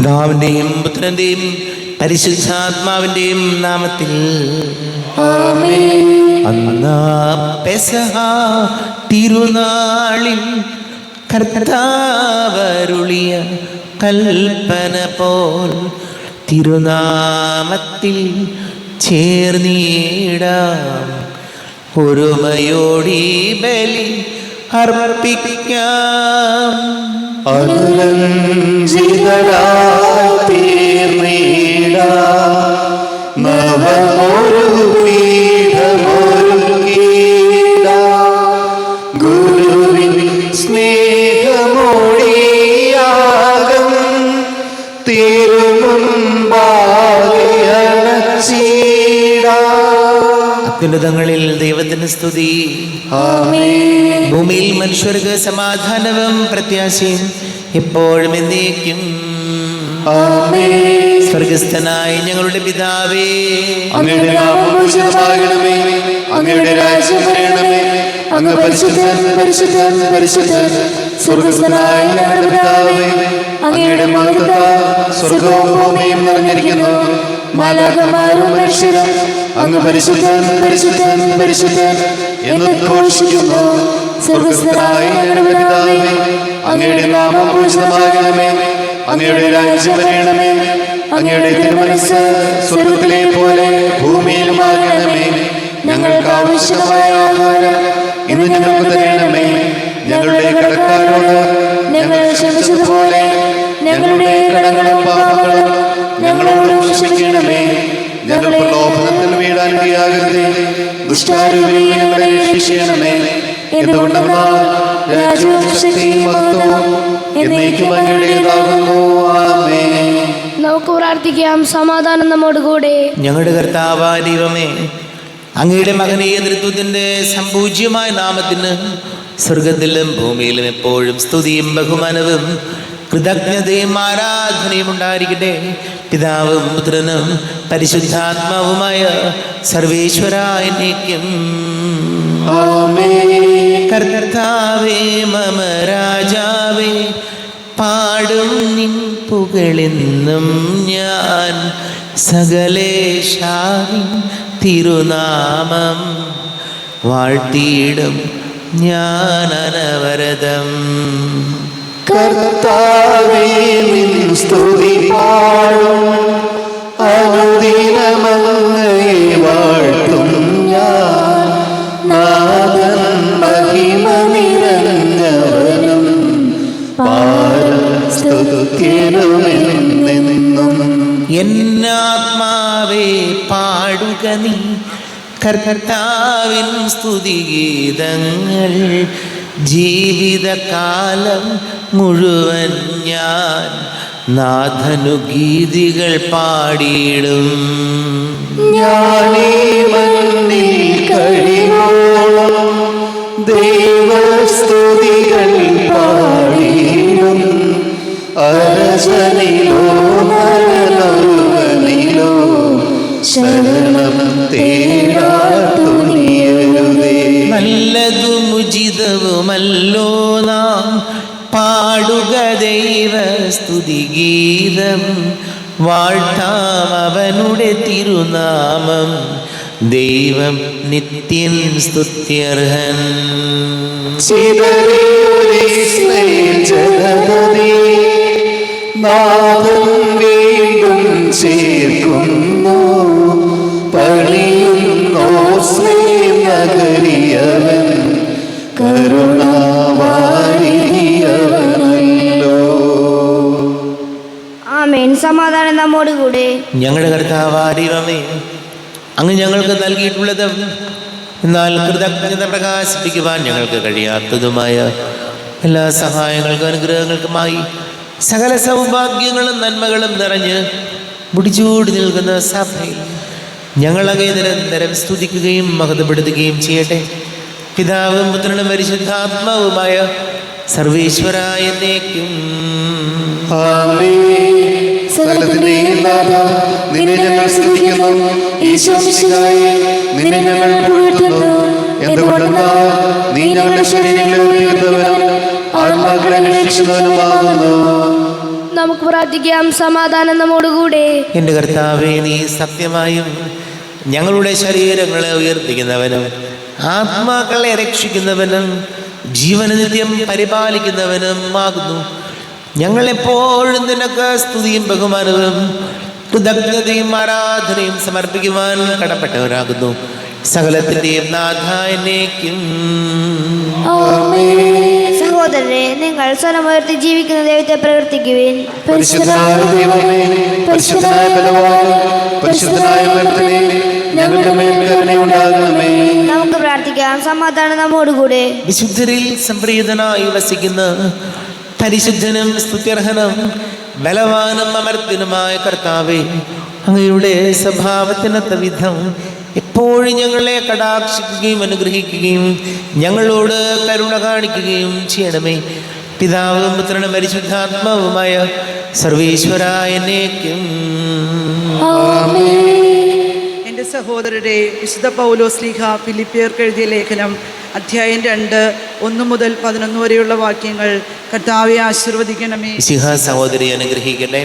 പിതാവിന്റെയും പുത്രന്റെയും പരിശുദ്ധാത്മാവിന്റെയും നാമത്തിൽ ആമേൻ. അന്നാ പെസഹ തിരുനാളിൽ കർത്താവരുളിയ കൽപ്പന പോൽ തിരുനാമത്തിൽ ചേർന്നിടാം. ഒരുമയോടി ബലി അർപ്പിക്കാം. അനുരഞ്ജിതരായി തീർന്നിടാം. നവമൊരു പീഠമൊരുക്കിടാം. ഗുരുവിൻ സ്നേഹമൊഴിയാകം തിരുമുൻപാകെ അണച്ചിടാം. അത്യുന്നതങ്ങളിൽ ദൈവത്തിന് സ്തുതി. ആമേൻ. ഭൂമിയിൽ മനുഷ്യർക്ക് സമാധാനവും പ്രത്യാശയും എപ്പോഴും എന്നേക്കും. ആമേൻ. സ്വർഗസ്ഥനായ ഞങ്ങളുടെ പിതാവേ, അങ്ങയുടെ നാമം പൂജിതമാകണമേ. അങ്ങയുടെ രാജ്യം വരണമേ. അങ്ങ് പരിശുദ്ധൻ പരിശുദ്ധൻ പരിശുദ്ധൻ. സ്വർഗസ്ഥനായ ഞങ്ങളുടെ പിതാവേ, അങ്ങയുടെ മഹത്വത്താൽ സ്വർഗവും ഭൂമിയും നിറഞ്ഞിരിക്കുന്നു. മാലാഖമാരും മനുഷ്യരും അങ്ങ് പരിശുദ്ധൻ പരിശുദ്ധൻ പരിശുദ്ധൻ എന്ന് ഘോഷിക്കുന്നു. സ്വർഗസ്ഥനായ ഞങ്ങളുടെ പിതാവേ, അങ്ങയുടെ നാമം പൂജിതമാകണമേ. അങ്ങയുടെ രാജ്യം വരണമേ. അങ്ങയുടെ തിരുമനസ്സ് സ്വർഗത്തിലെ പോലെ ഭൂമിയിലുമാകണമേ. ഞങ്ങൾക്ക് ആവശ്യമായ ആഹാരം ഇന്ന് ഞങ്ങൾക്ക് തരണമേ. ഞങ്ങളുടെ കടക്കാരോട് ഞങ്ങൾ ക്ഷമിച്ചതുപോലെ ഞങ്ങളുടെ കടങ്ങളും പാപങ്ങളും ഞങ്ങളോട് ക്ഷമിക്കണമേ. ഞങ്ങൾ പ്രലോഭനത്തിൽ വീഴാനിടയാകരുതേ. ദുഷ്ടാരൂപിൽ ഞങ്ങളെ രക്ഷിക്കണമേ. എന്തുകൊണ്ടെന്നാൽ രാജ്യവും ശക്തിയും മഹത്വവും എന്നേക്കും അങ്ങയുടേതാകുന്നു. ആമേൻ. നമുക്ക് പ്രാർത്ഥിക്കാം. സമാധാനം നമ്മോടുകൂടെ. ഞങ്ങളുടെ കർത്താവായ ദൈവമേ, അങ്ങയുടെ മകനീയ തൃത്വത്തിന്റെ സംപൂജ്യമായ നാമത്തിന് സ്വർഗത്തിലും ഭൂമിയിലും എപ്പോഴും സ്തുതിയും ബഹുമാനവും കൃതജ്ഞതയും ആരാധനയും ഉണ്ടായിരിക്കട്ടെ. പിതാവും പുത്രനും പരിശുദ്ധാത്മാവുമായ സർവേശ്വരായ എന്നേക്കും. കർത്താവേ മമ രാജാവേ, പാടും നിൻ പുകഴെന്നും ഞാൻ. സകലേശാവിൻ തിരുനാമം വാഴ്ത്തിയിടും ഞാൻ അനവരതം. കർത്താവേ നിൻ സ്തുതി പാടും. അനുദിനമങ്ങയെ വാഴ്ത്തും ഞാൻ. നാഥൻ മഹിമ നിറഞ്ഞവനും പാരം സ്തുതിക്കണമെന്നെന്നും. എന്നാത്മാവേ പാടുക നീ കർത്താവിൻ സ്തുതിഗീതങ്ങൾ. ജീവിതകാലം മുഴുവൻ ഞാൻ നാഥനു ഗീതികൾ പാടിയിടും. ഞാനീ മണ്ണിൽ കഴിയോളം ദൈവസ്തുതികൾ പാടിയിടും. അരജനിലോ നരനൊരുവനിലോ ശരണം തേടാത്തുനിയരുതേ. നല്ലതും ഉചിതവുമല്ലോ നാം പാടുക ദൈവ സ്തുതിഗീതം. വാഴ്ത്താം അവനുടെ തിരുനാമം. ദൈവം നിത്യൻ സ്തുത്യർഹൻ. ചിതറിയൊരിസ്രായേൽ ജനതയെ നാഥൻ വീണ്ടും ചേർക്കുന്നു. പണിയുന്നോ സ്നേഹ നഗരിയവൻ കരുണാവാരിയവനല്ലോ. ആമേൻ. സമാധാനം നമ്മോടുകൂടെ. ഞങ്ങളുടെ കർത്താവായ ദൈവമേ, അങ്ങ് ഞങ്ങൾക്ക് നൽകിയിട്ടുള്ളത് എന്നാൽ കൃതജ്ഞത പ്രകാശിപ്പിക്കുവാൻ ഞങ്ങൾക്ക് കഴിയാത്തതുമായ എല്ലാ സഹായങ്ങൾക്കും അനുഗ്രഹങ്ങൾക്കുമായി സകല സൗഭാഗ്യങ്ങളും നന്മകളും നിറഞ്ഞ് മുടിച്ചൂടി നിൽക്കുന്ന സഭയിൽ ഞങ്ങളങ്ങേ നിരന്തരം സ്തുതിക്കുകയും മഹത്വപ്പെടുത്തുകയും ചെയ്യട്ടെ. പിതാവും പുത്രനും പരിശുദ്ധാത്മാവുമായ സർവേശ്വരായ എന്നേക്കും. സകലത്തിന്റെയും നാഥ, നിന്നെ ഞങ്ങൾ സ്തുതിക്കുന്നു. ഈശോ മിശിഹായേ, നിന്നെ ഞങ്ങൾ പുകഴ്ത്തുന്നു. എന്തുകൊണ്ടെന്നാൽ നീ ഞങ്ങളുടെ ശരീരങ്ങളെ ഉയർത്തവനും ആത്മാക്കളെ രക്ഷിക്കുന്നവനുമാകുന്നു. നമുക്ക് പ്രാർത്ഥിക്കാം, സമാധാനം നമ്മോടുകൂടെ. എൻ്റെ കർത്താവേ, നീ സത്യമായും ഞങ്ങളുടെ ശരീരങ്ങളെ ഉയർപ്പിക്കുന്നവനും ആത്മാക്കളെ രക്ഷിക്കുന്നവനും ജീവന നിത്യം പരിപാലിക്കുന്നവനും ആകുന്നു. ഞങ്ങളെപ്പോഴും നിനക്ക് സ്തുതിയും ബഹുമാനവും കൃതജ്ഞതയും ആരാധനയും സമർപ്പിക്കുവാൻ കടപ്പെട്ടവരാകുന്നു. സകലത്തിന്റെയും നാഥായനേക്കും. സഹോദരരെ, നിങ്ങൾ സ്വരമുയർത്തി ജീവിക്കുന്ന ദൈവത്തെ പ്രവർത്തിക്കുവിൻ. പരിശുദ്ധനായ ദൈവമേ, പരിശുദ്ധനായ ബലവാനേ, പരിശുദ്ധനായ ഉയർത്തനേ, ഞങ്ങളുടെ മേൽ കരുണയുണ്ടാകണമേ. നമുക്ക് പ്രാർത്ഥിക്കാം, സമാധാനം നമ്മോടുകൂടെ. വിശുദ്ധരിൽ സംപ്രീതനായി വസിക്കുന്ന പരിശുദ്ധനും സ്തുത്യർഹനും ബലവാനും അമർത്യനുമായ കർത്താവേ, അങ്ങയുടെ സ്വഭാവത്തിനൊത്ത വിധം എപ്പോഴും ഞങ്ങളെ കടാക്ഷിക്കുകയും അനുഗ്രഹിക്കുകയും ഞങ്ങളോട് കരുണ കാണിക്കുകയും ചെയ്യണമേ. പിതാവും പുത്രനും പരിശുദ്ധാത്മാവുമായ സർവേശ്വരായനേക്കും. എൻ്റെ സഹോദരരെ, വിശുദ്ധ പൗലോസ്ലീഹ ഫിലിപ്പിയർക്ക് എഴുതിയ ലേഖനം അധ്യായം 2 1 മുതൽ 11 വരെയുള്ള വാക്യങ്ങൾ കർത്താവെ ആശീർവദിക്കണമേ. സഹോദരി അനുഗ്രഹിക്കട്ടെ.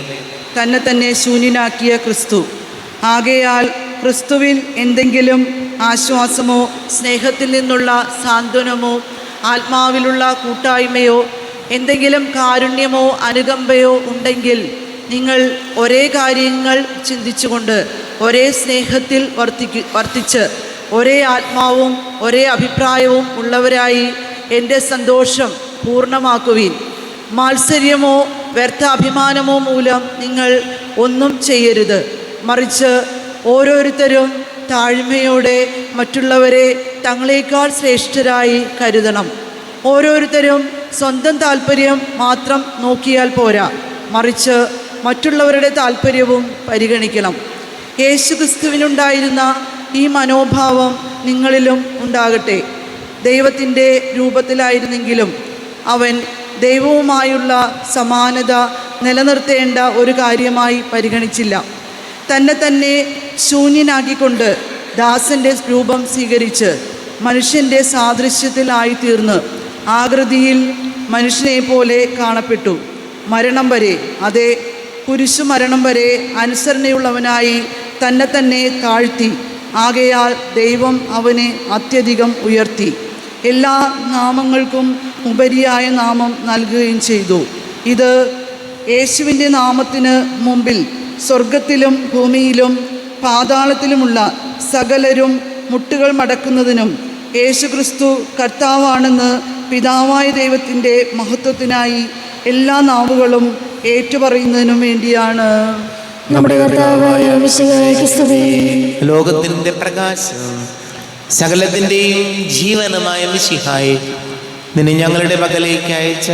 തന്നെ ശൂന്യനാക്കിയ ക്രിസ്തു, ആകയാൽ ക്രിസ്തുവിൽ എന്തെങ്കിലും ആശ്വാസമോ സ്നേഹത്തിൽ നിന്നുള്ള സാന്ത്വനമോ ആത്മാവിലുള്ള കൂട്ടായ്മയോ എന്തെങ്കിലും കാരുണ്യമോ അനുകമ്പയോ ഉണ്ടെങ്കിൽ നിങ്ങൾ ഒരേ കാര്യങ്ങൾ ചിന്തിച്ചുകൊണ്ട് ഒരേ സ്നേഹത്തിൽ വർത്തിച്ച് ഒരേ ആത്മാവും ഒരേ അഭിപ്രായവും ഉള്ളവരായി എൻ്റെ സന്തോഷം പൂർണ്ണമാക്കുവിൻ. മാത്സര്യമോ വ്യർത്ഥ അഭിമാനമോ മൂലം നിങ്ങൾ ഒന്നും ചെയ്യരുത്. മറിച്ച് ഓരോരുത്തരും താഴ്മയോടെ മറ്റുള്ളവരെ തങ്ങളെക്കാൾ ശ്രേഷ്ഠരായി കരുതണം. ഓരോരുത്തരും സ്വന്തം താല്പര്യം മാത്രം നോക്കിയാൽ പോരാ, മറിച്ച് മറ്റുള്ളവരുടെ താല്പര്യവും പരിഗണിക്കണം. യേശുക്രിസ്തുവിനുണ്ടായിരുന്ന ഈ മനോഭാവം നിങ്ങളിലും ഉണ്ടാകട്ടെ. ദൈവത്തിൻ്റെ രൂപത്തിലായിരുന്നെങ്കിലും അവൻ ദൈവവുമായുള്ള സമാനത നിലനിർത്തേണ്ട ഒരു കാര്യമായി പരിഗണിച്ചില്ല. തന്നെ ശൂന്യനാക്കിക്കൊണ്ട് ദാസൻ്റെ രൂപം സ്വീകരിച്ച് മനുഷ്യൻ്റെ സാദൃശ്യത്തിലായിത്തീർന്ന് ആകൃതിയിൽ മനുഷ്യനെ പോലെ കാണപ്പെട്ടു. മരണം വരെ, അതേ കുരിശുമരണം വരെ അനുസരണയുള്ളവനായി തന്നെ താഴ്ത്തി. ആകയാൽ ദൈവം അവനെ അത്യധികം ഉയർത്തി എല്ലാ നാമങ്ങൾക്കും ഉപരിയായ നാമം നൽകുകയും ചെയ്തു. ഇത് യേശുവിൻ്റെ നാമത്തിന് മുമ്പിൽ സ്വർഗത്തിലും ഭൂമിയിലും പാതാളത്തിലുമുള്ള സകലരും മുട്ടുകൾ മടക്കുന്നതിനും യേശുക്രിസ്തു കർത്താവാണെന്ന് പിതാവായ ദൈവത്തിൻ്റെ മഹത്വത്തിനായി എല്ലാ നാവുകളും ഏറ്റുപറയുന്നതിനും വേണ്ടിയാണ്. ലോകത്തിൻ്റെ പ്രകാശം സകലത്തിൻ്റെയും ജീവനമായ മിശിഹായെ, നിന്നെ ഞങ്ങളുടെ പക്കലേക്ക് അയച്ച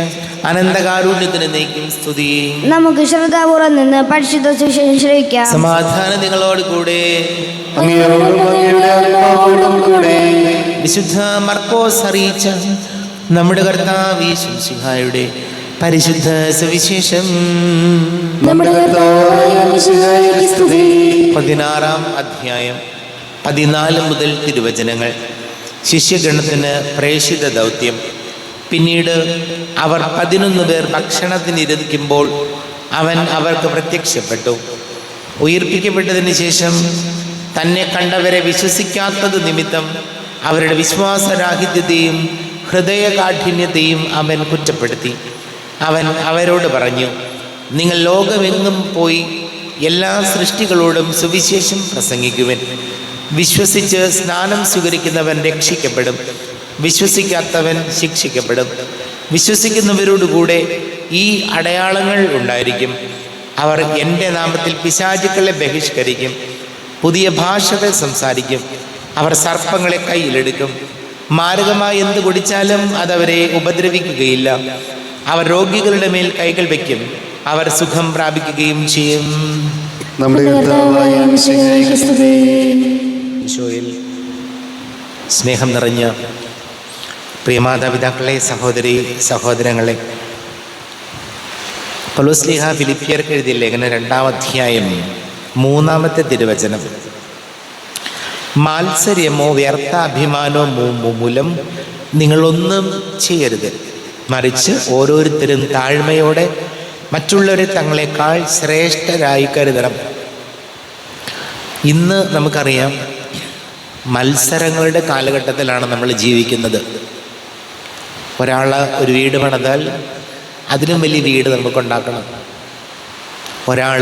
അനന്തകാരുണ്യത്തിന് നീക്കും സ്തുതി. നമുക്ക് ശ്രദ്ധാപൂർവം നിന്ന് പരിശുദ്ധ സുവിശേഷം ശ്രവിക്കാം. സമാധാനം നിങ്ങളോട് കൂടെ. വിശുദ്ധ മർക്കോസ് അറിയിച്ച നമ്മുടെ കർത്താവ് യേശു മിശിഹായുടെ പരിശുദ്ധ സുവിശേഷം 16-ാം അധ്യായം 14 മുതൽ തിരുവചനങ്ങൾ. ശിഷ്യഗണത്തിന് പ്രേഷിത ദൗത്യം. പിന്നീട് അവർ 11 പേർ ഭക്ഷണത്തിനിരിക്കുമ്പോൾ അവൻ അവർക്ക് പ്രത്യക്ഷപ്പെട്ടു. ഉയിർപ്പിക്കപ്പെട്ടതിന് ശേഷം തന്നെ കണ്ടവരെ വിശ്വസിക്കാത്തത് നിമിത്തം അവരുടെ വിശ്വാസരാഹിത്യത്തെയും ഹൃദയകാഠിന്യത്തെയും അവൻ കുറ്റപ്പെടുത്തി. അവൻ അവരോട് പറഞ്ഞു, നിങ്ങൾ ലോകമെങ്ങും പോയി എല്ലാ സൃഷ്ടികളോടും സുവിശേഷം പ്രസംഗിക്കുവിൻ. വിശ്വസിച്ച് സ്നാനം സ്വീകരിക്കുന്നവൻ രക്ഷിക്കപ്പെടും, വിശ്വസിക്കാത്തവൻ ശിക്ഷിക്കപ്പെടും. വിശ്വസിക്കുന്നവരോടുകൂടെ ഈ അടയാളങ്ങൾ ഉണ്ടായിരിക്കും. അവർ എൻ്റെ നാമത്തിൽ പിശാചുക്കളെ ബഹിഷ്കരിക്കും, പുതിയ ഭാഷകൾ സംസാരിക്കും, അവർ സർപ്പങ്ങളെ കയ്യിലെടുക്കും, മാരകമായി എന്ത് കുടിച്ചാലും അതവരെ ഉപദ്രവിക്കുകയില്ല. അവർ രോഗികളുടെ മേൽ കൈകൾ വയ്ക്കും, അവർ സുഖം പ്രാപിക്കുകയും ചെയ്യും. ഈശോയിൽ സ്നേഹം നിറഞ്ഞ പ്രിയമാതാപിതാക്കളെ, സഹോദരി സഹോദരങ്ങളെ, പൗലോസ്ലീഹ ഫിലിപ്പിയർക്ക് എഴുതിയ ലേഖനം 2-ാം അധ്യായം 3-ാമത്തെ തിരുവചനം. മാത്സര്യമോ വ്യർത്ഥ അഭിമാനമോ മൂലം നിങ്ങളൊന്നും ചെയ്യരുത്, മറിച്ച് ഓരോരുത്തരും താഴ്മയോടെ മറ്റുള്ളവരെ തങ്ങളെക്കാൾ ശ്രേഷ്ഠരായി കരുതണം. ഇന്ന് നമുക്കറിയാം, മത്സരങ്ങളുടെ കാലഘട്ടത്തിലാണ് നമ്മൾ ജീവിക്കുന്നത്. ഒരാൾ ഒരു വീട് പണിതാൽ അതിലും വലിയ വീട് നമുക്കുണ്ടാക്കണം. ഒരാൾ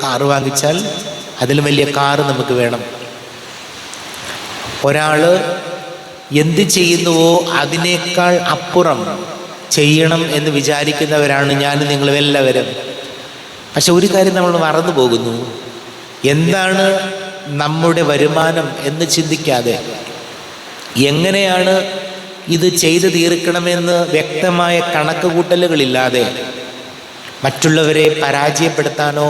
കാറ് വാങ്ങിച്ചാൽ അതിലും വലിയ കാറ് നമുക്ക് വേണം. ഒരാൾ എന്ത് ചെയ്യുന്നുവോ അതിനേക്കാൾ അപ്പുറം ചെയ്യണം എന്ന് വിചാരിക്കുന്നവരാണ് ഞാനും നിങ്ങളും എല്ലാവരും. പക്ഷെ ഒരു കാര്യം നമ്മൾ മറന്നു പോകുന്നു. എന്താണ് നമ്മുടെ വരുമാനം എന്ന് ചിന്തിക്കാതെ, എങ്ങനെയാണ് ഇത് ചെയ്തു തീർക്കണമെന്ന് വ്യക്തമായ കണക്കുകൂട്ടലുകളില്ലാതെ മറ്റുള്ളവരെ പരാജയപ്പെടുത്താനോ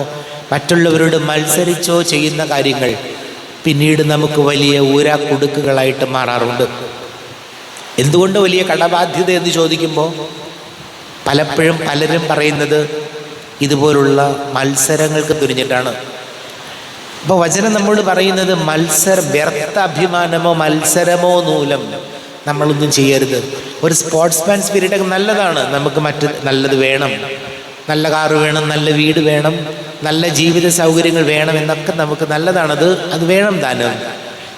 മറ്റുള്ളവരോട് മത്സരിച്ചോ ചെയ്യുന്ന കാര്യങ്ങൾ പിന്നീട് നമുക്ക് വലിയ ഊരാക്കുടുക്കുകളായിട്ട് മാറാറുണ്ട്. എന്തുകൊണ്ട് വലിയ കടബാധ്യത എന്ന് ചോദിക്കുമ്പോൾ പലപ്പോഴും പലരും പറയുന്നത് ഇതുപോലുള്ള മത്സരങ്ങൾക്ക് തുനിഞ്ഞിട്ടാണ്. അപ്പോൾ വചനം നമ്മോട് പറയുന്നത് വ്യർത്ഥ അഭിമാനമോ മത്സരമോ മൂലം നമ്മളൊന്നും ചെയ്യരുത്. ഒരു സ്പോർട്സ്മാൻ സ്പിരിറ്റൊക്കെ നല്ലതാണ്. നമുക്ക് നല്ലത് വേണം, നല്ല കാറ് വേണം, നല്ല വീട് വേണം, നല്ല ജീവിത സൗകര്യങ്ങൾ വേണം എന്നൊക്കെ നമുക്ക് നല്ലതാണത്, അത് വേണം താനും.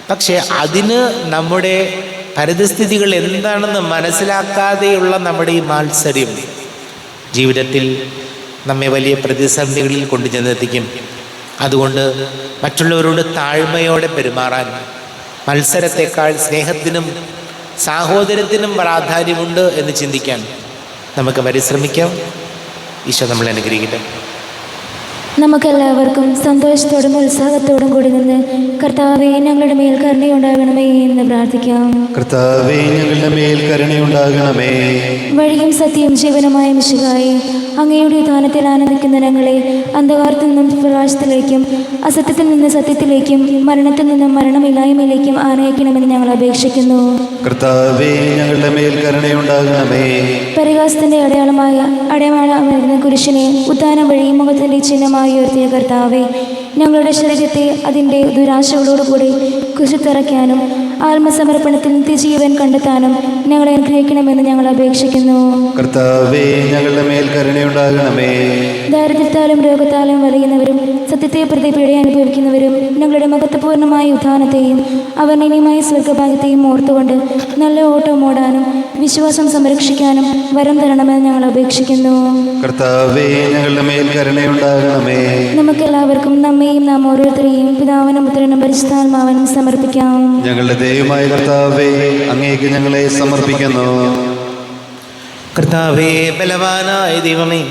പക്ഷേ അതിന് നമ്മുടെ പരിതസ്ഥിതികൾ എന്താണെന്ന് മനസ്സിലാക്കാതെയുള്ള നമ്മുടെ ഈ മാത്സര്യം ജീവിതത്തിൽ നമ്മെ വലിയ പ്രതിസന്ധികളിൽ കൊണ്ടുചെന്നെത്തിക്കും. അതുകൊണ്ട് മറ്റുള്ളവരോട് താഴ്മയോടെ പെരുമാറാൻ, മത്സരത്തെക്കാൾ സ്നേഹത്തിനും സാഹോദര്യത്തിനും പ്രാധാന്യമുണ്ട് എന്ന് ചിന്തിക്കാൻ നമുക്ക് പരിശ്രമിക്കാം. ഈശോ നമ്മളെ അനുഗ്രഹിക്കട്ടെ. നമുക്കെല്ലാവർക്കും സന്തോഷത്തോടും ഉത്സാഹത്തോടും കൂടി നിന്ന് കർത്താവേ ഞങ്ങളുടെ മേൽ കരുണയുണ്ടാകണമേ എന്ന് പ്രാർത്ഥിക്കാം. കർത്താവേ ഞങ്ങളുടെ മേൽ കരുണയുണ്ടാകണമേ. വഴിയും സത്യവും ജീവനുമായ മിശിഹായേ, അങ്ങയുടെ ദാനത്തിൽ ആനന്ദിക്കുന്ന ഞങ്ങളെ അന്ധകാരത്തിൽ നിന്നും പ്രകാശത്തിലേക്കും അസത്യത്തിൽ നിന്ന് സത്യത്തിലേക്കും മരണത്തിൽ നിന്നും മരണമില്ലായ്മയിലേക്കും ആനയിക്കണമെന്ന് ഞങ്ങൾ അപേക്ഷിക്കുന്നു. കർത്താവേ ഞങ്ങളുടെ മേൽ കരുണയുണ്ടാകണമേ. പരിഹാസത്തിന്റെ അടയാളമായിരുന്ന കുരിശിനെ ഉദ്ധാനം വഴി മുഖത്തിന്റെ ചിഹ്നമായി ഉയർത്തിയ കർത്താവേ, ഞങ്ങളുടെ ശരീരത്തെ അതിൻ്റെ ദുരാശകളോടുകൂടി കുശിത്തിറക്കാനും ആത്മസമർപ്പണത്തിൽ നിത്യജീവൻ കണ്ടെത്താനും ഞങ്ങളെ അനുഗ്രഹിക്കണമെന്ന് ഞങ്ങൾ അപേക്ഷിക്കുന്നു. കർത്താവേ ഞങ്ങളുടെ മേൽ കരുണയുണ്ടാകണമേ. ദാരിദ്ര്യത്താലും രോഗത്താലും വലയുന്നവരും സത്യത്തെ പ്രതി പീഡ അനുഭവിക്കുന്നവരും ഞങ്ങളുടെ മഹത്വപൂർണ്ണമായ ഉത്ഥാനത്തെയും അവർണ്ണനീയമായ സ്വർഗഭാഗ്യത്തെയും ഓർത്തുകൊണ്ട് നല്ല ഓട്ടം ഓടാനും വിശ്വാസം സംരക്ഷിക്കാനും വരം തരണമെന്ന് ഞങ്ങൾ അപേക്ഷിക്കുന്നു. കർത്താവേ ഞങ്ങളുടെ മേൽ കരുണയുണ്ടാകണമേ. നമുക്കെല്ലാവർക്കും നമ്മെയും നാം ഓരോരുത്തരെയും പിതാവിനും പുത്രനും പരിശുദ്ധാത്മാവിനും സമർപ്പിക്കാം. ഞങ്ങളുടെ ദൈവമായ കർത്താവേ, അങ്ങേക്ക് ഞങ്ങളെ സമർപ്പിക്കുന്നു. കർത്താവേ, ബലവാനായ ദൈവമേ,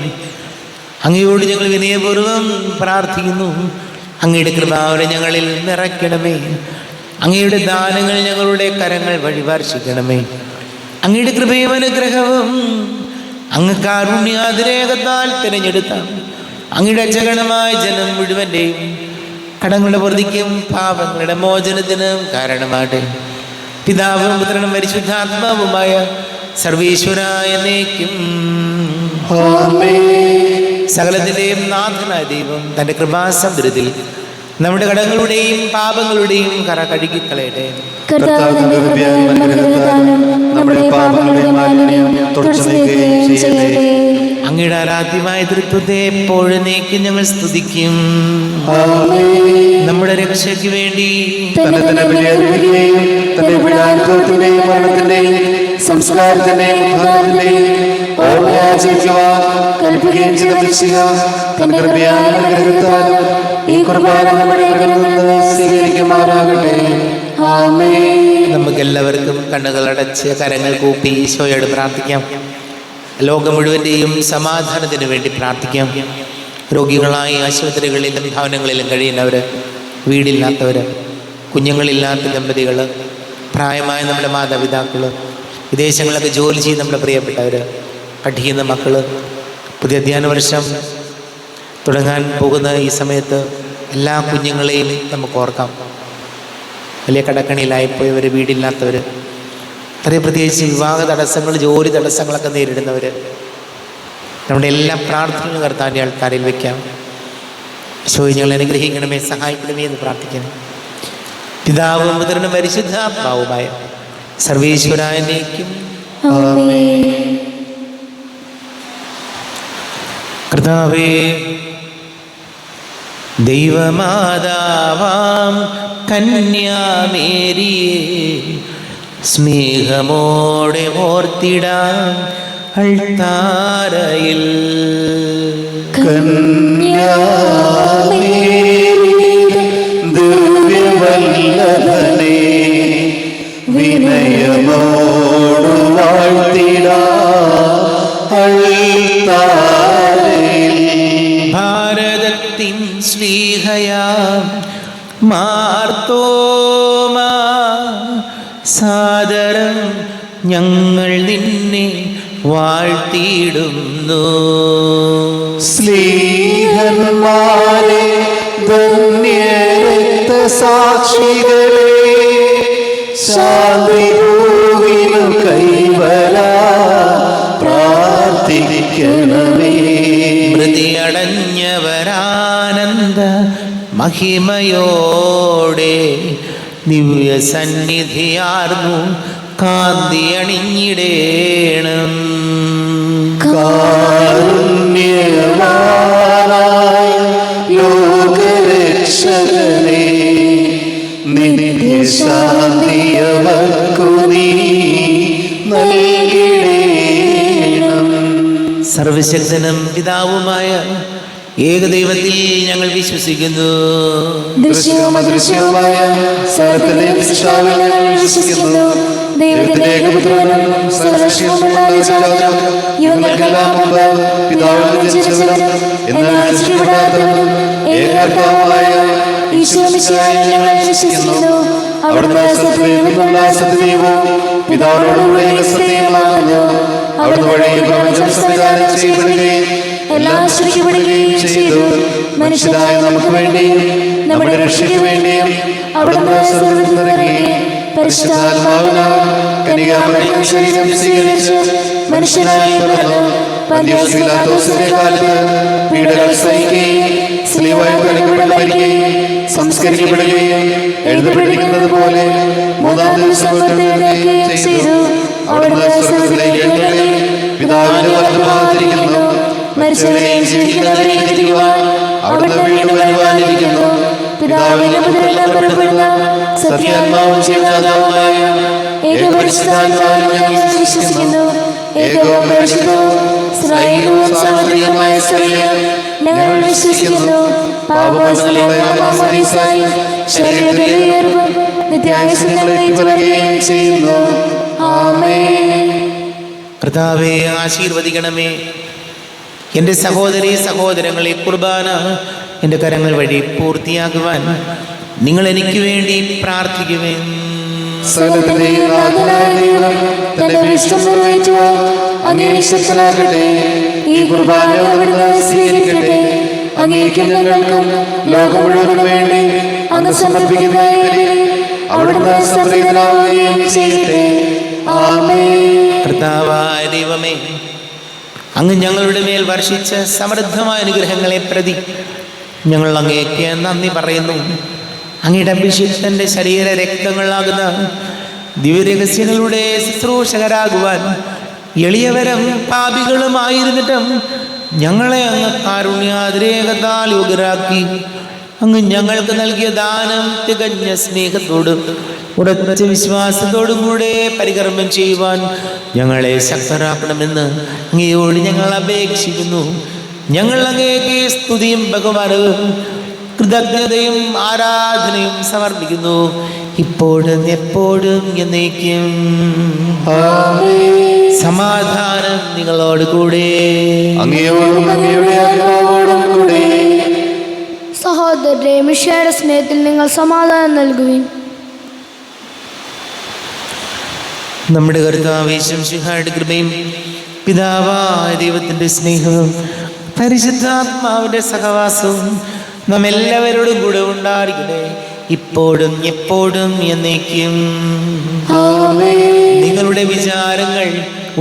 അങ്ങയോട് ഞങ്ങൾ വിനയപൂർവ്വം പ്രാർത്ഥിക്കുന്നു. അങ്ങയുടെ കൃപാവരെ ഞങ്ങളിൽ നിറയ്ക്കണമേ. അങ്ങയുടെ ദാനങ്ങൾ ഞങ്ങളുടെ കരങ്ങൾ വഴി വർഷിക്കണമേ. അങ്ങയുടെ കൃപയും അനുഗ്രഹവും അങ്ങ് കാരുണ്യാതിരേകത്താൽ തിരഞ്ഞെടുത്ത അങ്ങയുടെ അജഗണമായ ജനം മുഴുവൻ്റെയും കടങ്ങളുടെ പ്രതിക്കും പാപങ്ങളുടെ മോചനത്തിനും കാരണമാട്ടെ. പിതാവും പുത്രനും പരിശുദ്ധാത്മാവുമായ സർവേശ്വരായ എന്നേക്കും സകലത്തിൻ്റെയും നാഥനായ ദൈവം തൻ്റെ കൃപാസമുദ്രത്തിൽ നമ്മുടെ കടങ്ങളുടെയും പാപങ്ങളുടെയും കറ കഴുകിക്കളയട്ടെ. അങ്ങയുടെ ആരാധ്യമായ തൃത്വത്തെ എപ്പോഴും നീക്കും ഞങ്ങൾ സ്തുതിക്കും. നമ്മുടെ രക്ഷയ്ക്ക് വേണ്ടി നമുക്കെല്ലാവർക്കും കണ്ണുകളടച്ച് കരങ്ങൾ കൂപ്പി ഈശോയോട് പ്രാർത്ഥിക്കാം. ലോകം മുഴുവൻ്റെയും സമാധാനത്തിന് വേണ്ടി പ്രാർത്ഥിക്കാം. രോഗികളായി ആശുപത്രികളിലും ഭവനങ്ങളിലും കഴിയുന്നവർ, വീടില്ലാത്തവർ, കുഞ്ഞുങ്ങളില്ലാത്ത ദമ്പതികൾ, പ്രായമായ നമ്മുടെ മാതാപിതാക്കൾ, വിദേശങ്ങളിലൊക്കെ ജോലി ചെയ്ത് നമ്മുടെ പ്രിയപ്പെട്ടവർ, പഠിക്കുന്ന മക്കൾ, പുതിയ അധ്യയന വർഷം തുടങ്ങാൻ പോകുന്ന ഈ സമയത്ത് എല്ലാ കുഞ്ഞുങ്ങളെയും നമുക്ക് ഓർക്കാം. വലിയ കടക്കണിയിലായിപ്പോയവർ, വീടില്ലാത്തവർ, അത്രയും പ്രത്യേകിച്ച് വിവാഹ തടസ്സങ്ങൾ, ജോലി തടസ്സങ്ങളൊക്കെ നേരിടുന്നവർ, നമ്മുടെ എല്ലാ പ്രാർത്ഥനകളും കർത്താവിൻ്റെ ആൾക്കാരിൽ വയ്ക്കാം. ഈശോയെ ഞങ്ങൾ അനുഗ്രഹിക്കണമേ, സഹായിക്കണമേ എന്ന് പ്രാർത്ഥിക്കണം. പിതാവും പുത്രനും പരിശുദ്ധാത്മാവുമായ സർവേശ്വരായനേക്കും. കർത്താവേ, ദൈവമാതാവാം കന്യാമേരിയെ സ്നേഹമോടെ ഓർത്തിടാം അൾത്താരയിൽ. ദിവ്യവല്ലഭനെ വിനയമോടു വാഴ്ത്തിടാം അൾത്താരയിൽ. ഭാരതത്തിൻ ശ്ലീഹയാം മാർത്തോമാ സാദരം ഞങ്ങൾ നിന്നെ വാഴ്ത്തിയിടുന്നു. സ്ലീഹന്മാരെ ധന്യരക്തസാക്ഷികളെ ശാന്തി ഭൂവിനു കൈവരാ പ്രാർത്ഥിക്കണമേ. മൃതിയടഞ്ഞവരാനന്ദ മഹിമയോടെ ദിവ്യ സന്നിധിയാർന്നു കാന്തി അണിഞ്ഞിടേണം. കാരുണ്യവാനായ ലോകരക്ഷകനെ നിത്യശാന്തിയവർക്കു നീ നൽകിടേണം. സർവശക്തനും പിതാവുമായ ഏകദൈവത്തിൽ ഞങ്ങൾ വിശ്വസിക്കുന്നു. ദൃശ്യവും അദൃശ്യവുമായ സകലത്തിന്റെയും സൃഷ്ടാവിൽ ഞങ്ങൾ വിശ്വസിക്കുന്നു. ദൈവത്തിന്റെ ഏകപുത്രനും സർവ്വശക്തനുമായ പിതാവും യുഗങ്ങൾക്കെല്ലാം മുമ്പ് പിതാവിൽ നിന്ന് ജനിച്ചവനും എന്നാൽ സൃഷ്ടിക്കപ്പെടാത്തവനും ഏകകർത്താവുമായ ഈശോമിശിഹായിൽ ഞങ്ങൾ വിശ്വസിക്കുന്നു. അവിടുന്ന് സത്യദൈവത്തിനുള്ള സത്യദൈവവും പിതാവിനോടുകൂടെ സത്യമാകുന്നു. അവിടുന്ന് വഴി പ്രപഞ്ചം സംവിധാനം ചെയ്യപ്പെടുകയും എല്ലാം സൃഷ്ടിക്കപ്പെടുകയും ചെയ്തു. മനുഷ്യരായ നമുക്ക് വേണ്ടിയും നമ്മുടെ രക്ഷയ്ക്ക് വേണ്ടിയും അവിടുന്ന് സ്വർഗ്ഗത്തിൽ നിന്നിറങ്ങി പരിശുദ്ധാത്മാവിനാൽ കന്യകാമറിയം ശരീരം സ്വീകരിച്ച് മനുഷ്യനായി പിറന്നു. പന്തിയോസ് പീലാത്തോസിന്റെ കാലത്ത് പീഡകൾ സഹിക്കുകയും സ്ലീവായി തലക്കപ്പെട്ട് മരിക്കുകയും സംസ്കരിക്കപ്പെടുകയും എഴുതപ്പെട്ടിരിക്കുന്നത് പോലെ മൂന്നാം ദിവസം ഉയർത്തെഴുന്നേൽക്കുകയും ചെയ്തു. അവിടുന്ന് സ്വർഗ്ഗത്തിലേക്ക് എഴുന്നള്ളുകയും പിതാവിന്റെ വലതുഭാഗത്തിരിക്കുന്നു. മരിച്ചവരെയും ജീവിക്കുന്നവരെയും തിരിയുവാൻ അവിടുന്ന് വീണ്ടും വരുവാനിരിക്കുന്നു. പിതാവിന്റെ പുത്രനിൽ പുറപ്പെടുന്ന സത്യാത്മാവും ജീവദാതാവുമായ ഏകപരിശുദ്ധാത്മാവിൽ ഞങ്ങൾ വിശ്വസിക്കുന്നു. ഏകവും പരിശുദ്ധവും സ്നേഹവും സാർവത്രികമായ സഭയിൽ ഞങ്ങൾ വിശ്വസിക്കുന്നു. പാപമോചനമുള്ള മാമോദീസായി ശരീരത്തിലെ ഉയർവും നിത്യായുസ്സിൽ ഞങ്ങളെ ഏറ്റുപറയുകയും ചെയ്യുന്നു. ആമേൻ. കർത്താവേ, ആശീർവദിക്കണമേ. എൻ്റെ സഹോദരീ സഹോദരങ്ങളെ, കുർബാന എൻ്റെ കരങ്ങൾ വഴി പൂർത്തിയാക്കുവാൻ നിങ്ങൾ എനിക്ക് വേണ്ടി പ്രാർത്ഥിക്കുവേ. സകലത്തിന്റെയും നാഥനായ ദൈവം തന്റെ ഇഷ്ടം നിറവേറ്റുവാൻ അങ്ങേ ശക്തനാകട്ടെ. ഈ കുർബാന അവിടുന്ന് സ്വീകരിക്കട്ടെ. അങ്ങേക്കും ഞങ്ങൾക്കും ലോകം മുഴുവനും വേണ്ടി അങ്ങ് സമർപ്പിക്കുന്ന അവിടുന്ന് സംപ്രീതനാവുകയും ചെയ്യട്ടെ. ആമേൻ. കർത്താവായ ദൈവമേ, അങ്ങ് ഞങ്ങളുടെ മേൽ വർഷിച്ച സമൃദ്ധമായ അനുഗ്രഹങ്ങളെ പ്രതി ഞങ്ങൾ അങ്ങേക്ക് നന്ദി പറയുന്നു. അങ്ങയുടെ അഭിഷിക്തന്റെ ശരീര രക്തങ്ങളാകുന്ന ദിവ്യരഹസ്യങ്ങളുടെ ശുശ്രൂഷകരാകുവാൻ എളിയവരും പാപികളുമായിരുന്നിട്ടും ഞങ്ങളെ അങ്ങ് കാരുണ്യാതിരേകത്താൽ യോഗ്യരാക്കി. അങ്ങ് ഞങ്ങൾക്ക് നൽകിയ ദാനം തികഞ്ഞ സ്നേഹത്തോടും ഉറച്ച വിശ്വാസത്തോടും കൂടെ പരികർമ്മം ചെയ്യുവാൻ ഞങ്ങളെ ശക്തരാക്കണമെന്ന് അങ്ങയോട് ഞങ്ങൾ അപേക്ഷിക്കുന്നു. ഞങ്ങൾ അങ്ങേക്ക് സ്തുതിയും ബഹുമാനവും കൃതജ്ഞതയും ആരാധനയും സമർപ്പിക്കുന്നു, ഇപ്പോഴും എപ്പോഴും എന്നേക്കും. സമാധാനം നിങ്ങളോട് കൂടെ. അങ്ങയോടും അങ്ങയുടെ ആത്മാവോടും കൂടെ. സഹോദരരെ, മിശിഹായുടെ സ്നേഹത്തിൽ നിങ്ങൾ സമാധാനം നൽകുവിൻ. നമ്മുടെ കർത്താവ് യേശുമിശിഹായുടെ കൃപയും പിതാവായ ദൈവത്തിൻ്റെ സ്നേഹവും പരിശുദ്ധാത്മാവിൻ്റെ സഹവാസവും നാം എല്ലാവരോടും കൂടെ ഉണ്ടായിരിക്കട്ടെ, ഇപ്പോഴും എപ്പോഴും എന്നേക്കും. നിങ്ങളുടെ വിചാരങ്ങൾ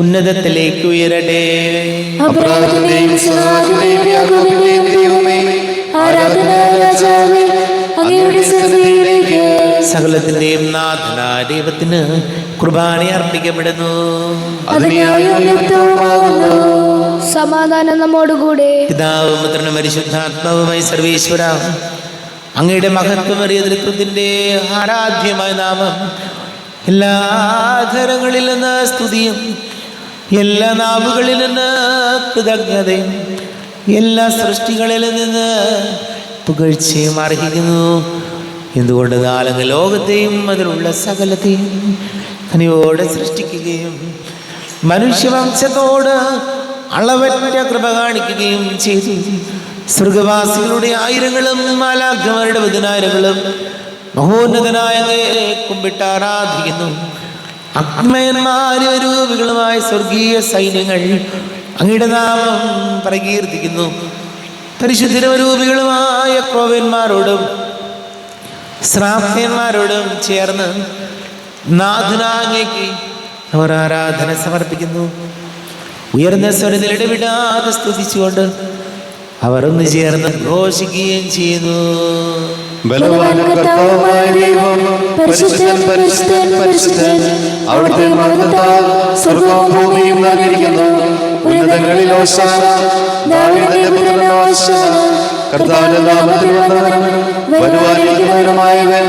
ഉന്നതത്തിലേക്ക് ഉയരട്ടെ. സകലത്തിന്റെയും നാഥനായ ദൈവത്തിന് കുർബാന അർപ്പിക്കപ്പെടുന്നു. സമാധാനം നമ്മോടുകൂടെ. പിതാവും പുത്രനും പരിശുദ്ധാത്മാവുമായി സർവേശ്വര, അങ്ങയുടെ മഹത്വമേറിയ തൃത്വത്തിന്റെ ആരാധ്യമായ നാമം എല്ലാ ധരങ്ങളിൽ നിന്ന് സ്തുതിയും എല്ലാ നാവുകളിൽ നിന്ന് കൃതജ്ഞതയും എല്ലാ സൃഷ്ടികളിൽ നിന്ന് പുകഴ്ചയും അർഹിക്കുന്നു. എന്തുകൊണ്ട് നാലങ്ങ് ലോകത്തെയും അതിലുള്ള സകലത്തെയും കനിവോടെ സൃഷ്ടിക്കുകയും മനുഷ്യവംശത്തോട് അളവറ്റ കൃപ കാണിക്കുകയും ചെയ്തു. സ്വർഗവാസികളുടെ ആയിരങ്ങളും മാലാഖമാരുടെ പതിനായിരങ്ങളും മഹോന്നതനായ അങ്ങയെ കുമ്പിട്ട് ആരാധിക്കുന്നു. അഗ്മയന്മാരും രൂപികളുമായ സ്വർഗീയ സൈന്യങ്ങൾ അങ്ങയുടെ നാമം പ്രകീർത്തിക്കുന്നു. പരിശുദ്ധരൂപികളുമായ ക്രോവന്മാരോടും ശ്രാപ്യന്മാരോടും ചേർന്ന് നാഥനാങ്ങയ്ക്ക് അവർ ആരാധന സമർപ്പിക്കുന്നു. ഉയർന്ന സ്വരത്തിൽ ഇടവിടാതെ സ്തുതിച്ചുകൊണ്ട് അവർ ഒന്ന് ചേർന്ന് ഘോഷിക്കുകയും ചെയ്യുന്നു. ബലവാനും കർത്താവുമായ ദൈവം പരിശുദ്ധൻ, പരിശുദ്ധൻ, പരിശുദ്ധൻ. അവിടുത്തെ മഹത്വത്താൽ സ്വർഗ്ഗവും ഭൂമിയും നിറഞ്ഞിരിക്കുന്നു. ഉന്നതങ്ങളിൽ ഹോശാന, ദാവീദിന്റെ പുത്രൻ ഹോശാന. കർത്താവിന്റെ നാമത്തിൽ വന്നവനും വരുവാനിരിക്കുന്നവനുമായവൻ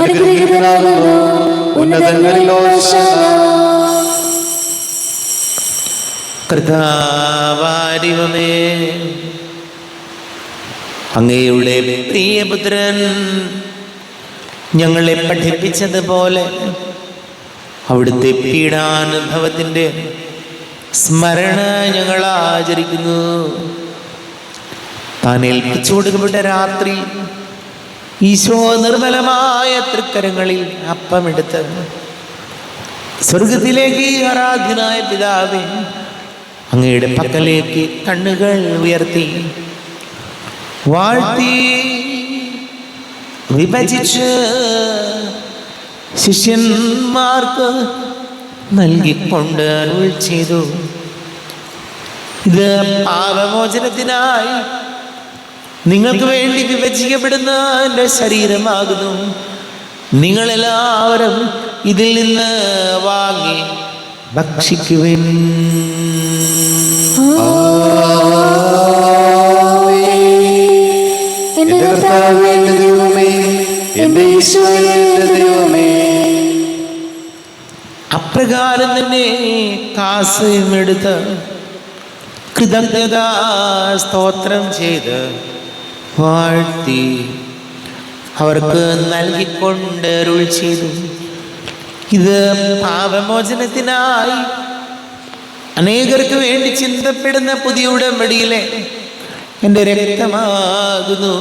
അനുഗ്രഹീതനാകുന്നു. ഉന്നതങ്ങളിൽ ഹോശാന. കർത്താവാരിവമേ, അങ്ങയുടെ പ്രിയപുത്രൻ ഞങ്ങളെ പഠിപ്പിച്ചതുപോലെ അവിടുത്തെ പീഡാനുഭവത്തിൻ്റെ സ്മരണ ഞങ്ങൾ ആചരിക്കുന്നു. താൻ ഏൽപ്പിച്ചു കൊടുക്കപ്പെട്ട രാത്രി ഈശോ നിർമ്മലമായ തൃക്കരങ്ങളിൽ അപ്പമെടുത്ത് സ്വർഗത്തിലേക്ക് ആരാധ്യനായ പിതാവേ അങ്ങയുടെ പക്കലേക്ക് കണ്ണുകൾ ഉയർത്തി വാഴ്ത്തി വിഭജിച്ച് ശിഷ്യന്മാർക്ക് നൽകിക്കൊണ്ട് അരുൾ ചെയ്തു. ഇത് പാപമോചനത്തിനായി നിങ്ങൾക്ക് വേണ്ടി വിഭജിക്കപ്പെടുന്ന എൻ്റെ ശരീരമാകുന്നു. നിങ്ങളെല്ലാവരും ഇതിൽ നിന്ന് വാങ്ങി ഭക്ഷിക്കുവിൻ. എന്റെ കർത്താവേ, എന്റെ ദൈവമേ, എന്റെ ഈശോയേ, എന്റെ ദൈവമേ. അപ്രകാരം തന്നെ കാസയുമെടുത്ത് കൃതജ്ഞതാ സ്തോത്രം ചെയ്ത് വാഴ്ത്തി അവർക്ക് നൽകിക്കൊണ്ട് അരുൾ ചെയ്തു. ഇത് പാപമോചനത്തിനായി അനേകർക്ക് വേണ്ടി ചിന്തപ്പെടുന്ന പുതിയ ഉടമ്പടിയിലെ എൻ്റെ രക്തമാകുന്നു.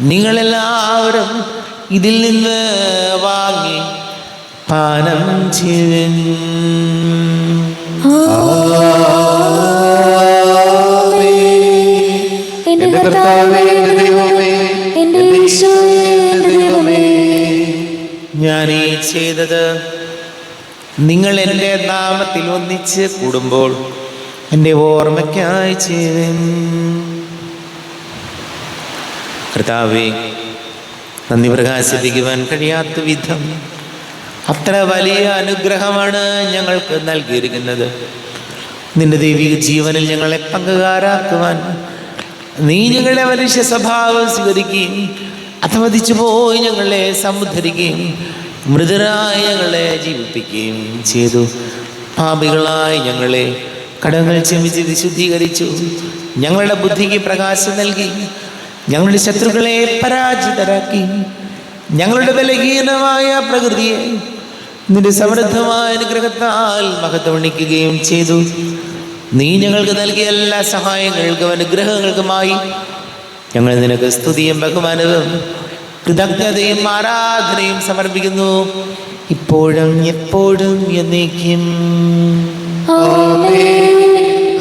നിങ്ങളെല്ലാവരും ഇതിൽ നിന്ന് വാങ്ങി പാനം ചെയ്യുവിൻ. എന്റെ കർത്താവേ, എന്റെ ദൈവമേ, എന്റെ ഈശോയേ, എന്റെ ദൈവമേ. ഞാൻ ഈ ചെയ്തത് നിങ്ങൾ എൻ്റെ നാമത്തിൽ ഒന്നിച്ച് കൂടുമ്പോൾ എൻ്റെ ഓർമ്മയ്ക്കായി ചെയ്യുവിൻ. കർത്താവേ, നന്ദി പ്രകാശിപ്പിക്കുവാൻ കഴിയാത്ത വിധം അത്ര വലിയ അനുഗ്രഹമാണ് ഞങ്ങൾക്ക് നൽകിയിരിക്കുന്നത്. നിന്റെ ദൈവിക ജീവനിൽ ഞങ്ങളെ പങ്കുകാരാക്കുവാൻ നീ ഞങ്ങളുടെ മനുഷ്യ സ്വഭാവം സ്വീകരിക്കുകയും അധവധിച്ചു പോയി ഞങ്ങളെ സമുദ്ധരിക്കുകയും മൃതരായി ഞങ്ങളെ ജീവിപ്പിക്കുകയും ചെയ്തു. പാപികളായി ഞങ്ങളെ കടങ്ങൾ ക്ഷമിച്ച് വിശുദ്ധീകരിച്ചു. ഞങ്ങളുടെ ബുദ്ധിക്ക് പ്രകാശം നൽകി ഞങ്ങളുടെ ശത്രുക്കളെ പരാജിതരാക്കി. ഞങ്ങളുടെ ബലഹീനമായ പ്രകൃതിയെ നിന്റെ സമൃദ്ധമായ അനുഗ്രഹത്താൽ മഹത്വണിക്കുകയും ചെയ്തു. നീ ഞങ്ങൾക്ക് നൽകിയ എല്ലാ സഹായങ്ങൾക്കും അനുഗ്രഹങ്ങൾക്കുമായി ഞങ്ങൾ നിനക്ക് സ്തുതിയും ബഹുമാനവും കൃതജ്ഞതയും ആരാധനയും സമർപ്പിക്കുന്നു, ഇപ്പോഴും എപ്പോഴും എന്നേക്കും.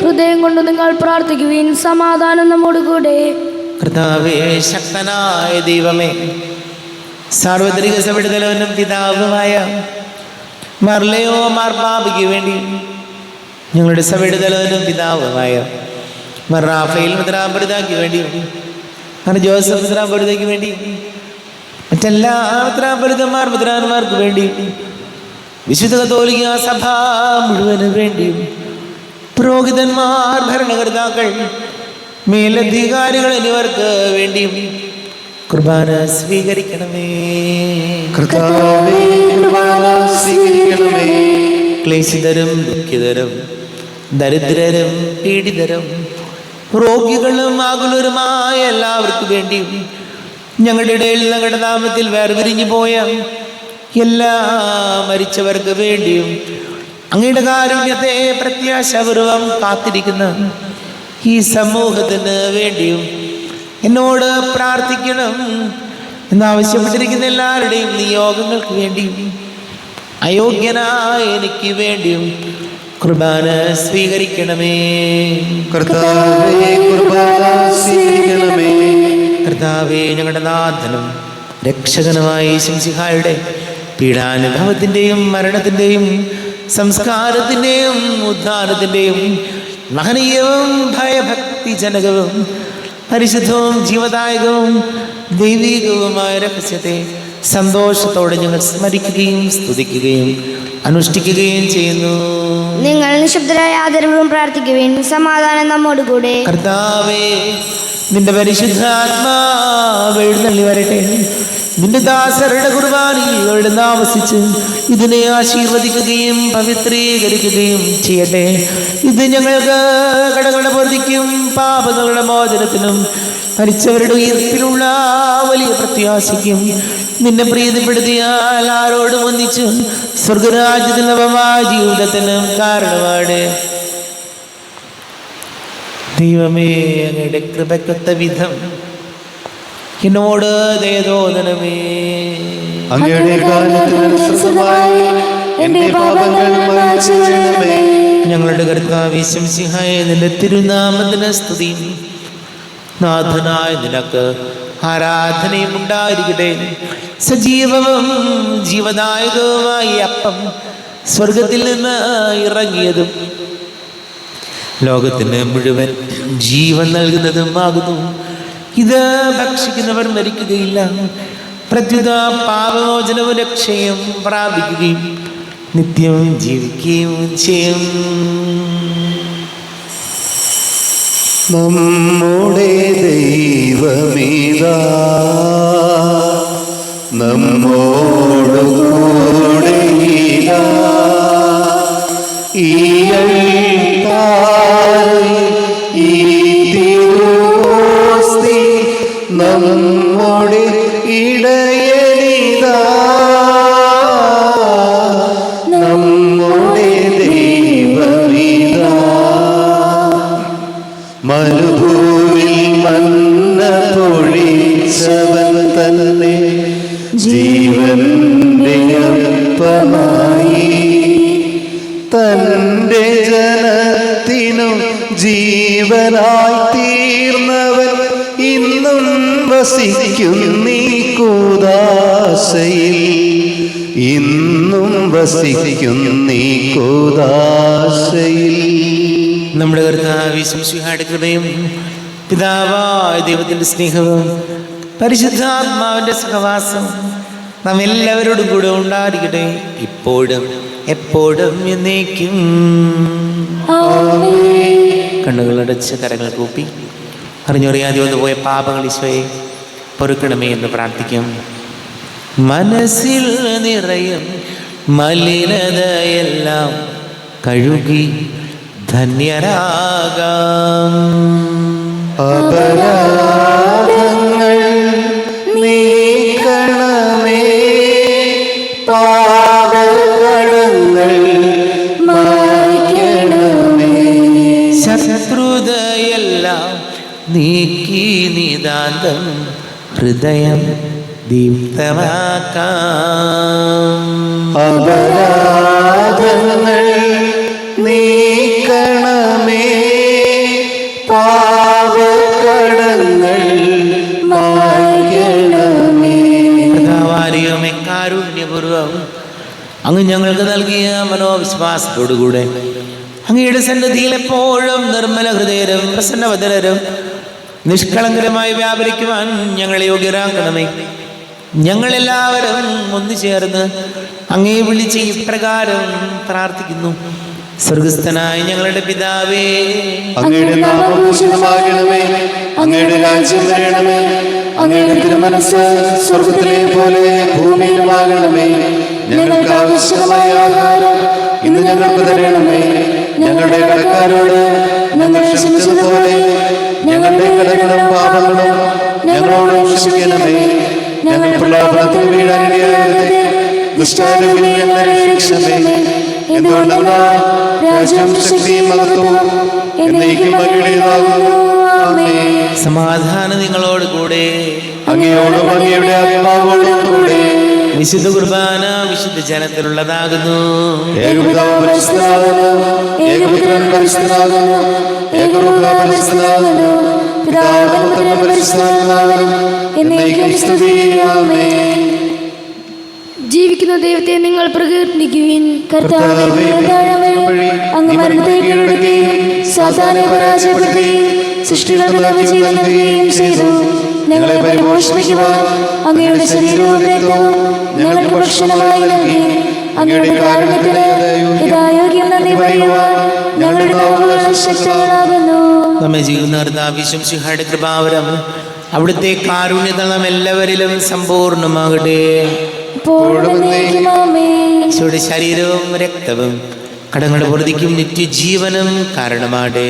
ഹൃദയം കൊണ്ട് നിങ്ങൾ പ്രാർത്ഥിക്കുവിൻ. സമാധാനം നമ്മോടുകൂടെ. കർത്താവേ, ശക്തനായ ദൈവമേ, സാർവത്രിക സഭയുടെ തലവനും പിതാവുമായ മർലയോ മാർപ്പാപ്പയ്ക്ക് വേണ്ടി ഞങ്ങളുടെ സഭയുടെ തലവനും പിതാവുമായ മർ റാഫേൽ മെത്രാപ്പൊലീത്തായ്ക്ക് വേണ്ടി, മർ ജോസഫ് മെത്രാപ്പൊലീത്തായ്ക്ക് വേണ്ടി, മറ്റെല്ലാ മെത്രാപ്പൊലീത്തന്മാർ മെത്രാന്മാർക്ക് വേണ്ടി, വിശുദ്ധ കത്തോലിക്ക സഭ മുഴുവനും വേണ്ടി പുരോഹിതന്മാർ, ഭരണകർത്താക്കൾ, മേലധികാരികൾ എന്നിവർക്ക് വേണ്ടിയും കുർബാന സ്വീകരിക്കണമേ. കർത്താവേ, കുർബാന സ്വീകരിക്കണമേ. ക്ലേശിതരും ദുഃഖിതരും ദരിദ്രരും പീഡിതരും രോഗികളും ആകുലരുമായ എല്ലാവർക്കും വേണ്ടിയും ഞങ്ങളുടെ ഇടയിൽ ഞങ്ങളുടെ നാമത്തിൽ വേർപിരിഞ്ഞു പോയ എല്ലാ മരിച്ചവർക്ക് വേണ്ടിയും അങ്ങയുടെ കാരുണ്യത്തെ പ്രത്യാശപൂർവം കാത്തിരിക്കുന്ന ഈ സമൂഹത്തിന് വേണ്ടിയും എന്നോട് പ്രാർത്ഥിക്കണം എന്നാവശ്യപ്പെട്ടിരിക്കുന്ന എല്ലാവരുടെയും നിയോഗങ്ങൾക്ക് വേണ്ടിയും അയോഗ്യനായ എനിക്ക് വേണ്ടിയും കുർബാന സ്വീകരിക്കണമേ. കർത്താവേ, കുർബാന സ്വീകരിക്കണമേ. കർത്താവേ, ഞങ്ങളുടെ നാഥനും രക്ഷകനുമായ ശംസിഹായുടെ പീഡാനുഭവത്തിൻ്റെയും മരണത്തിൻ്റെയും സംസ്കാരത്തിൻ്റെയും ഉദ്ധാനത്തിൻ്റെയും മഹനീയവും ഭയഭക്തിജനകവും പരിശുദ്ധവും ജീവദായകവും ദൈവികവുമായ രഹസ്യത്തെ സന്തോഷത്തോടെ ഞങ്ങൾ സ്മരിക്കുകയും സ്തുതിക്കുകയും അനുഷ്ഠിക്കുകയും ചെയ്യുന്നു. നിങ്ങൾ നിശബ്ദരായ ആദരവും പ്രാർത്ഥിക്കുവിൻ. സമാധാനം നമ്മോടുകൂടെ. കർത്താവേ, നിന്റെ പരിശുദ്ധാത്മാവ് എഴുന്നള്ളി വരട്ടെ. നിന്റെ ദാസരുടെ കുർബാനയിൽ എഴുന്ന ആവസിച്ച് ഇതിനെ ആശീർവദിക്കുകയും പവിത്രീകരിക്കുകയും ചെയ്യട്ടെ. ഇത് ഞങ്ങൾക്ക് കടങ്ങളുടെ പൊറുതിക്കും പാപങ്ങളുടെ മോചനത്തിനും മരിച്ചവരുടെ ഉയർപ്പിലുള്ള വലിയ പ്രത്യാശയ്ക്കും നിന്നെ പ്രീതിപ്പെടുത്തിയാൽ ആരോടും ഒന്നിച്ച് സ്വർഗരാജ്യത്തിൽ നവമായ ജീവിതത്തിനും കാരണമാണ്. ദൈവമേ, അങ്ങയുടെ കൃപക്കൊത്ത വിധം എന്നോട് ദയതോന്നണമേ. അങ്ങയുടെ കാലത്തിനനുസൃതമായി എന്റെ പാപങ്ങൾ മായ്ച്ചു കളയണമേ. ഞങ്ങളുടെ കർത്താവേ ശംസിഹായ നിന്റെ തിരുനാമത്തിന് സ്തുതിയും നാഥനായ നിനക്ക് ആരാധനയും ഉണ്ടായിരിക്കട്ടെ. സജീവവും ജീവദായകവുമായി അപ്പം സ്വർഗത്തിൽ നിന്ന് ഇറങ്ങിയതും ലോകത്തിന് മുഴുവൻ ജീവൻ നൽകുന്നതുമാകുന്നു. ഇത് ഭക്ഷിക്കുന്നവർ മരിക്കുകയില്ല, പ്രത്യുത പാപമോചനവും രക്ഷയും പ്രാപിക്കുകയും നിത്യം ജീവിക്കുകയും ചെയ്യും. നമ്മുടെ ദൈവമേതാ നമ്മോടു കൂടെ ഈ തിരുവോസ്തി നമ്മുടെ ഇടയനിതാ. നമ്മുടെ ദൈവമേതാ മരുഭൂവിൽ മന്ന പൊഴിച്ചവൻ തന്നെ ജീവന്റെ അപ്പമായി തൻ്റെ ജനത്തിനു ജീവനായി തീർന്നവൻ ഇന്നും വസിക്കുന്നീ കൂദാശയിൽ. ഇന്നും വസിക്കുന്നീ കൂദാശയിൽ. നമ്മുടെ കർത്താവേ ശംസിഹായുടെ കൃപയും പിതാവായ ദൈവത്തിൻ്റെ സ്നേഹവും പരിശുദ്ധാത്മാവിൻ്റെ സഹവാസം നാം എല്ലാവരോടും കൂടെ ഉണ്ടായിരിക്കട്ടെ, ഇപ്പോഴും എപ്പോഴും എന്നേക്കും. കണ്ണുകളടച്ച് കരങ്ങൾ കൂപ്പി അറിഞ്ഞറിയാതെ വന്നു പോയ പാപങ്ങൾ ഈശോയെ പൊറുക്കണമേ എന്ന് പ്രാർത്ഥിക്കും. മനസ്സിൽ നിറയും മലിനതയെല്ലാം കഴുകി ധന്യരാകാം. അപരാധങ്ങൾ നീക്കണമേ, പാപകടങ്ങൾ മായ്ക്കണമേ. ശത്രുതയെല്ലാം നീക്കി നിതാന്തം ഹൃദയം ദീപ്തമാക്കാം. അപരാധങ്ങൾ നീക്കണമേ, പാപകടങ്ങൾ മായ്ക്കണമേ. കർത്താവാരിയുമേ, കാരുണ്യപൂർവ്വം അങ്ങ് ഞങ്ങൾക്ക് നൽകിയ മനോവിശ്വാസത്തോടുകൂടെ അങ്ങയുടെ സന്നിധിയിൽ എപ്പോഴും നിർമ്മല ഹൃദയരും പ്രസന്നവദനരും നിഷ്കളങ്കരമായി വ്യാപരിക്കുവാൻ ഞങ്ങളെ യോഗ്യരാക്കണമേ. ഞങ്ങളെല്ലാവരും ഒന്നു ചേർന്ന് അങ്ങേ വിളിച്ച് ഇപ്രകാരം പ്രാർത്ഥിക്കുന്നു. സ്വർഗസ്ഥനായ ഞങ്ങളുടെ പിതാവേ, അങ്ങയുടെ നാമം പൂജിതമാകണമേ. അങ്ങയുടെ രാജ്യം വരണമേ. അങ്ങയുടെ തിരുമനസ്സ് സ്വർഗത്തിലെ പോലെ ഭൂമിയിലുമാകണമേ. ഞങ്ങൾക്ക് ആവശ്യമായ ആഹാരം ഇന്ന് ഞങ്ങൾക്ക് തരണമേ. ഞങ്ങളുടെ കടക്കാരോട് ഞങ്ങൾ ക്ഷമിച്ചതുപോലെ ഞങ്ങളുടെ കടങ്ങളും പാപങ്ങളും ഞങ്ങളോട് ക്ഷമിക്കണമേ. ഞങ്ങൾ പ്രലോഭനത്തിൽ വീഴാനിടയാകരുതേ. ദുഷ്ടാരൂപിയിൽ ഞങ്ങളെ രക്ഷിക്കണമേ. എന്തുകൊണ്ടെന്നാൽ രാജ്യവും ശക്തിയും മഹത്വവും എന്നേക്കും അങ്ങയുടേതാകുന്നു. ആമേൻ. സമാധാനം നിങ്ങളോട് കൂടെ. അങ്ങയോടും അങ്ങയുടെ ആത്മാവോടും കൂടെ. വിശുദ്ധ കുർബാന വിശുദ്ധ ജനത്തിലുള്ളതാകുന്നു. ഏകപിതാവ് പരിശുദ്ധനാകുന്നു. ഏകപുത്രൻ പരിശുദ്ധനാകുന്നു. ഏകരൂപ പരിശുദ്ധനാകുന്നു. പിതാവിനും പുത്രനും പരിശുദ്ധാത്മാവിനും എന്നേക്കും സ്തുതി. ആമേൻ. ജീവിക്കുന്ന ദൈവത്തെ നിങ്ങൾ പ്രകീർത്തിക്കുവിൻ. കർത്താവേ, അങ്ങ് മരണത്തെ കീഴടക്കുകയും സാത്താനെ പരാജയപ്പെടുത്തുകയും സൃഷ്ടികൾക്ക് വിജയം നൽകുകയും ചെയ്തു. ഞങ്ങളെ പരിപോഷിപ്പിക്കുവാൻ അങ്ങയുടെ ശരീരവും രക്തവും ഞങ്ങൾക്ക് ഭക്ഷണമായി നൽകി. അങ്ങയുടെ കാരുണ്യത്തിന് യഥായോഗ്യം നന്ദി പറയുവാൻ ഞങ്ങളുടെ നാവുകൾ ശക്തങ്ങളാകുന്നു. നമ്മെ ജീവിക്കുന്ന കർത്താവിശ്വസിഹായുടെ കൃപാവരം അവിടുത്തെ കാരുണ്യത നാം എല്ലാവരിലും സമ്പൂർണ്ണമാകട്ടെ. ഈശോയുടെ ശരീരവും രക്തവും കടങ്ങളുടെ പൊറുതിക്കും നിത്യജീവനും കാരണമാകട്ടെ.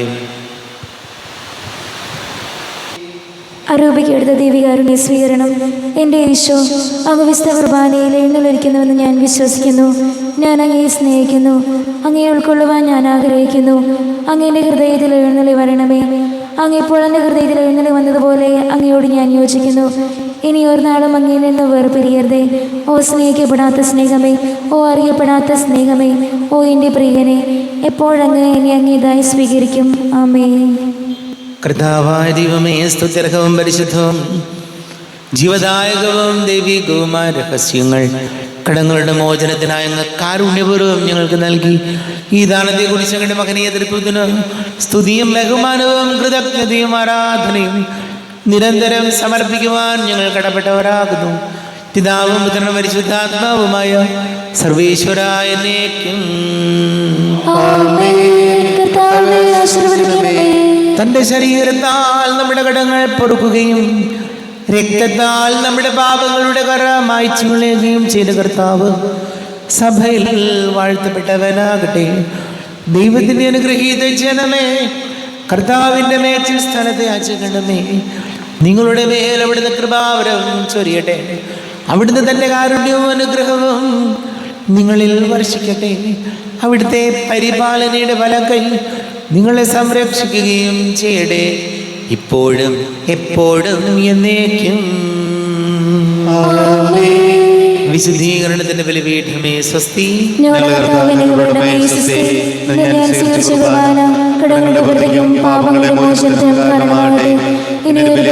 അരൂപിക്കെടുത്ത ദൈവികാരുണ്യ സ്വീകരണം. എൻ്റെ ഈശോ, അങ്ങ് വിശുദ്ധ കുർബാനയിൽ എഴുന്നള്ളിരിക്കുന്നുവെന്ന് ഞാൻ വിശ്വസിക്കുന്നു. ഞാൻ അങ്ങയെ സ്നേഹിക്കുന്നു. അങ്ങയെ ഉൾക്കൊള്ളുവാൻ ഞാൻ ആഗ്രഹിക്കുന്നു. അങ്ങയുടെ ഹൃദയത്തിൽ എഴുന്നള്ളി വരണമേ. അങ്ങെപ്പോൾ എൻ്റെ ഹൃദയത്തിൽ എഴുന്നള്ളി വന്നതുപോലെ അങ്ങയോട് ഞാൻ യോജിക്കുന്നു. ഇനി ഒരു നാളും അങ്ങയിൽ നിന്ന് വേർപിരിയരുതേ. ഓ സ്നേഹിക്കപ്പെടാത്ത സ്നേഹമേ, ഓ അറിയപ്പെടാത്ത സ്നേഹമേ, ഓ എൻ്റെ പ്രിയനെ, എപ്പോഴങ്ങ് എന്നെ അങ്ങേതായി സ്വീകരിക്കും. ആമേൻ. കർത്താവായ ദൈവമേ, സ്തുത്യർഹവും പരിശുദ്ധവും ജീവദായകവും ദൈവികവുമായ രഹസ്യങ്ങൾ കടങ്ങളുടെ മോചനത്തിനായ അങ്ങ് കാരുണ്യപൂർവ്വം ഞങ്ങൾക്ക് നൽകി. ഈ ദാനത്തെക്കുറിച്ച് ഞങ്ങളുടെ മകനീയ തൃത്വത്തിന് സ്തുതിയും ബഹുമാനവും കൃതജ്ഞതയും ആരാധനയും നിരന്തരം സമർപ്പിക്കുവാൻ ഞങ്ങൾ കടപ്പെട്ടവരാകുന്നു. പിതാവും പുത്രനും പരിശുദ്ധാത്മാവുമായ സർവേശ്വരായ എന്നേക്കും. തൻ്റെ ശരീരത്താൽ നമ്മുടെ കടങ്ങൾ പൊറുക്കുകയും രക്തത്താൽ നമ്മുടെ പാപങ്ങളുടെ കറ മായ്ച്ചു കളയുകയും ചെയ്ത കർത്താവ് സഭയിൽ വാഴ്ത്തപ്പെട്ടവനാകട്ടെ. ദൈവത്തിൻ്റെ അനുഗ്രഹീത ജനമേ, കർത്താവിൻ്റെ മേച്ചിൽ സ്ഥലത്തെ യാചകണമേ. നിങ്ങളുടെ മേൽ അവിടുന്ന് കൃപാവരം ചൊരിയട്ടെ. അവിടുന്ന് തൻ്റെ കാരുണ്യവും അനുഗ്രഹവും നിങ്ങളിൽ വർഷിക്കട്ടെ. അവിടുത്തെ പരിപാലനയുടെ വലക്കൈ നിങ്ങളെ സംരക്ഷിക്കുകയും ചെയ്യട്ടെ, ഇപ്പോഴും എപ്പോഴും എന്നേക്കും. വിശുദ്ധീകരണത്തിന്റെ ബലിപീഠമേ സ്വസ്തി. കടങ്ങളുടെ പാപങ്ങളുടെ മോചനത്തിനും കാരണമാകട്ടെ. ഇനി ഒരു